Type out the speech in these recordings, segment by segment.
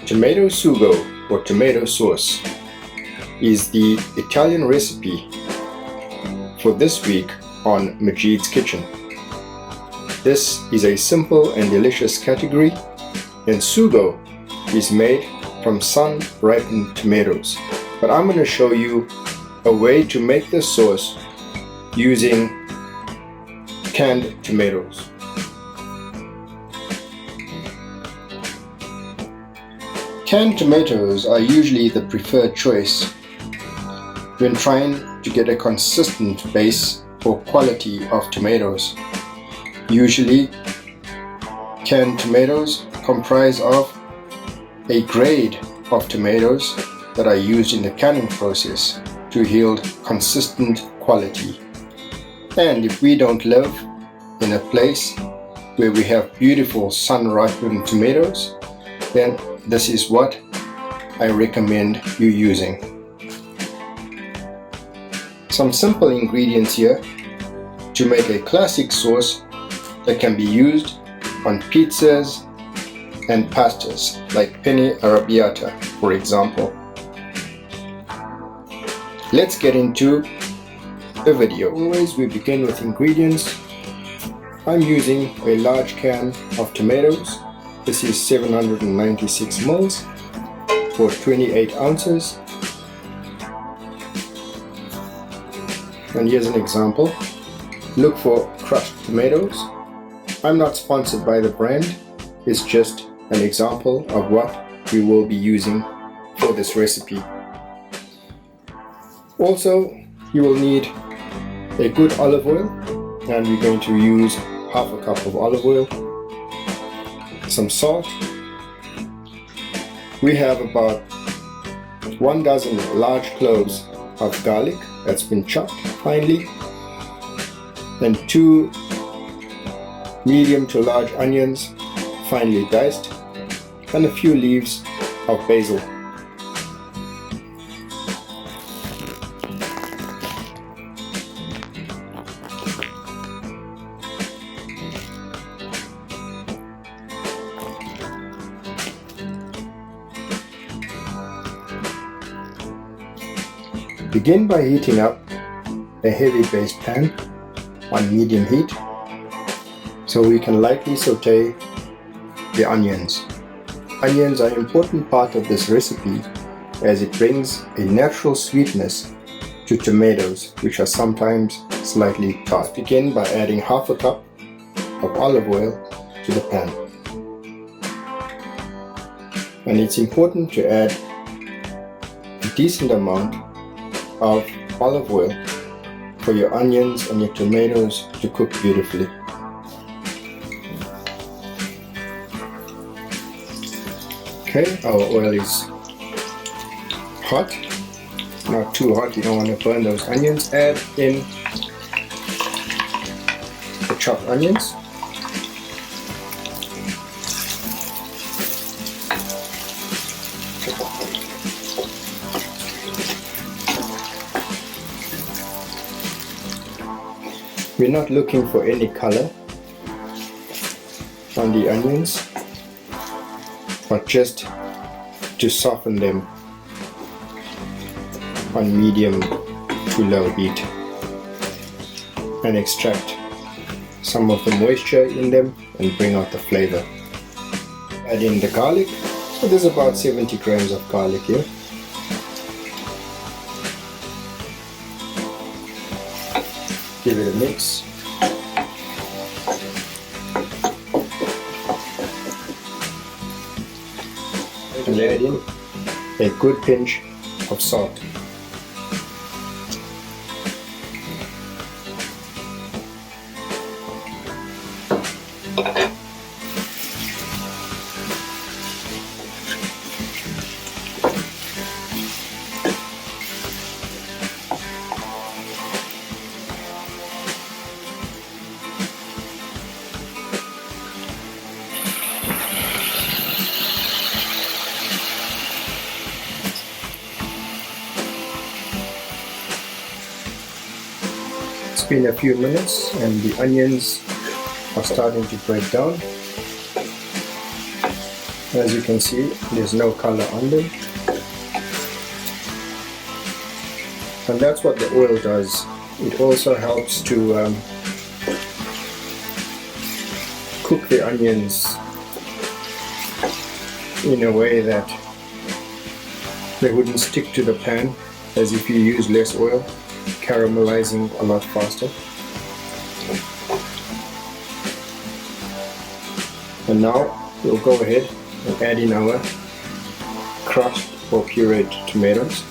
Tomato sugo, or tomato sauce, is the Italian recipe for this week on Majid's Kitchen. This is a simple and delicious category, and sugo is made from sun-ripened tomatoes. But I'm going to show you a way to make this sauce using canned tomatoes. Canned tomatoes are usually the preferred choice when trying to get a consistent base or quality of tomatoes. Usually, canned tomatoes comprise of a grade of tomatoes that are used in the canning process to yield consistent quality. And if we don't live in a place where we have beautiful sun-ripened tomatoes, then this is what I recommend you using. Some simple ingredients here to make a classic sauce that can be used on pizzas and pastas like penne arrabbiata, for example. Let's get into the video. Always we begin with ingredients. I'm using a large can of tomatoes. This is 796 ml for 28 ounces. And here's an example. Look for crushed tomatoes. I'm not sponsored by the brand. It's just an example of what we will be using for this recipe. Also, you will need a good olive oil, and we're going to use half a cup of olive oil. Some salt. We have about 1 dozen large cloves of garlic that's been chopped finely, and 2 medium to large onions finely diced, and a few leaves of basil. Begin by heating up a heavy based pan on medium heat so we can lightly saute the onions. Onions are an important part of this recipe as it brings a natural sweetness to tomatoes, which are sometimes slightly tart. Begin by adding half a cup of olive oil to the pan. And it's important to add a decent amount of olive oil for your onions and your tomatoes to cook beautifully. Okay, our oil is hot, not too hot, you don't want to burn those onions. Add in the chopped onions. We're not looking for any color on the onions, but just to soften them on medium to low heat and extract some of the moisture in them and bring out the flavor. Add in the garlic. So there's about 70 grams of garlic here. Give it a mix. And add in a good pinch of salt. been a few minutes and the onions are starting to break down. As you can see, there's no color on them. And that's what the oil does. It also helps to cook the onions in a way that they wouldn't stick to the pan, as if you use less oil, caramelizing a lot faster. And now we'll go ahead and add in our crushed or pureed tomatoes.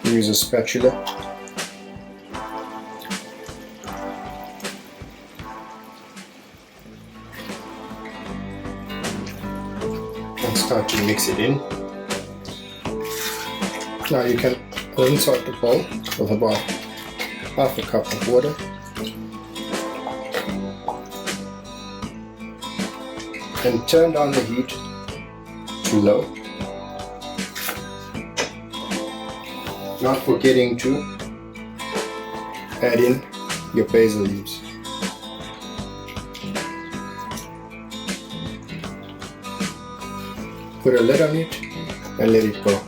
Use a spatula. And start to mix it in. Now you can rinse out the bowl with about half a cup of water. And turn down the heat to low. Not forgetting to add in your basil leaves. Put a lid on it and let it go.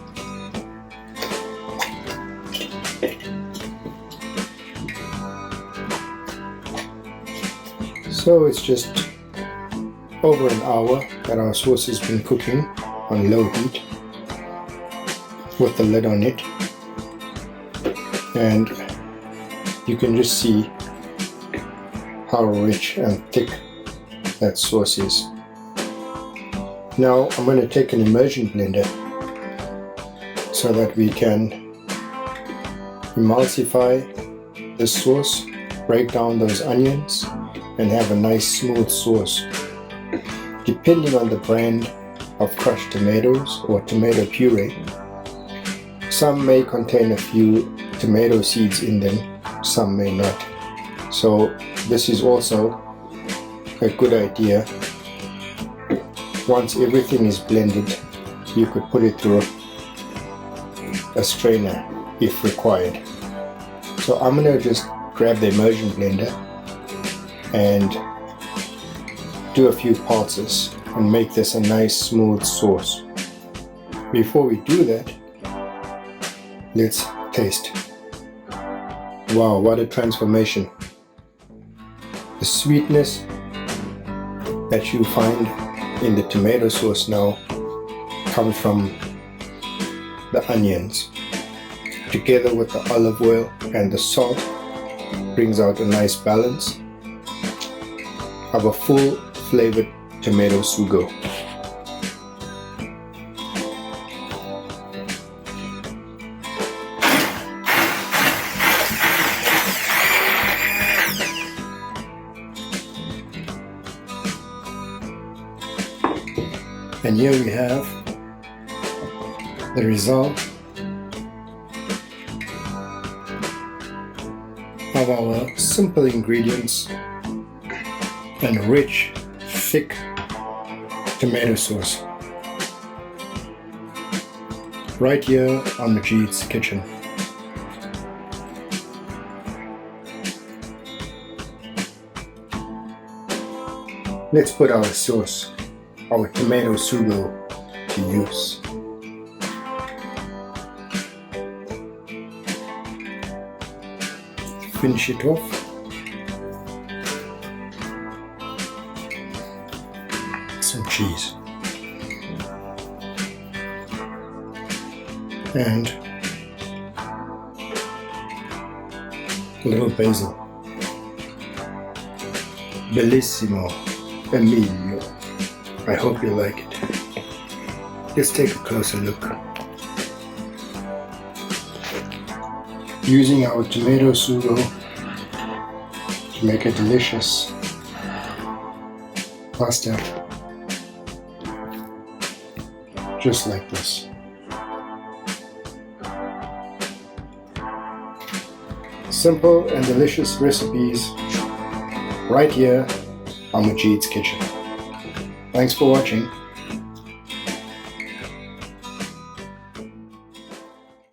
So it's just over an hour that our sauce has been cooking on low heat with the lid on it. And you can just see how rich and thick that sauce is. Now I'm going to take an immersion blender so that we can emulsify the sauce, break down those onions, and have a nice smooth sauce. Depending on the brand of crushed tomatoes or tomato puree, some may contain a few tomato seeds in them, some may not. So this is also a good idea. Once everything is blended, you could put it through a strainer if required. So I'm going to just grab the immersion blender and do a few pulses and make this a nice smooth sauce. Before we do that, let's taste. Wow, what a transformation. The sweetness that you find in the tomato sauce now comes from the onions. Together with the olive oil and the salt, brings out a nice balance of a full flavored tomato sugo. And here we have the result of our simple ingredients and rich, thick tomato sauce right here on Majid's kitchen. Let's put our sauce, our tomato sugo, to use. Finish it off. Some cheese. And a little basil. Bellissimo, Emilio. I hope you like it. Let's take a closer look. Using our tomato sugo to make a delicious pasta, just like this. Simple and delicious recipes right here on Majid's Kitchen. Thanks for watching.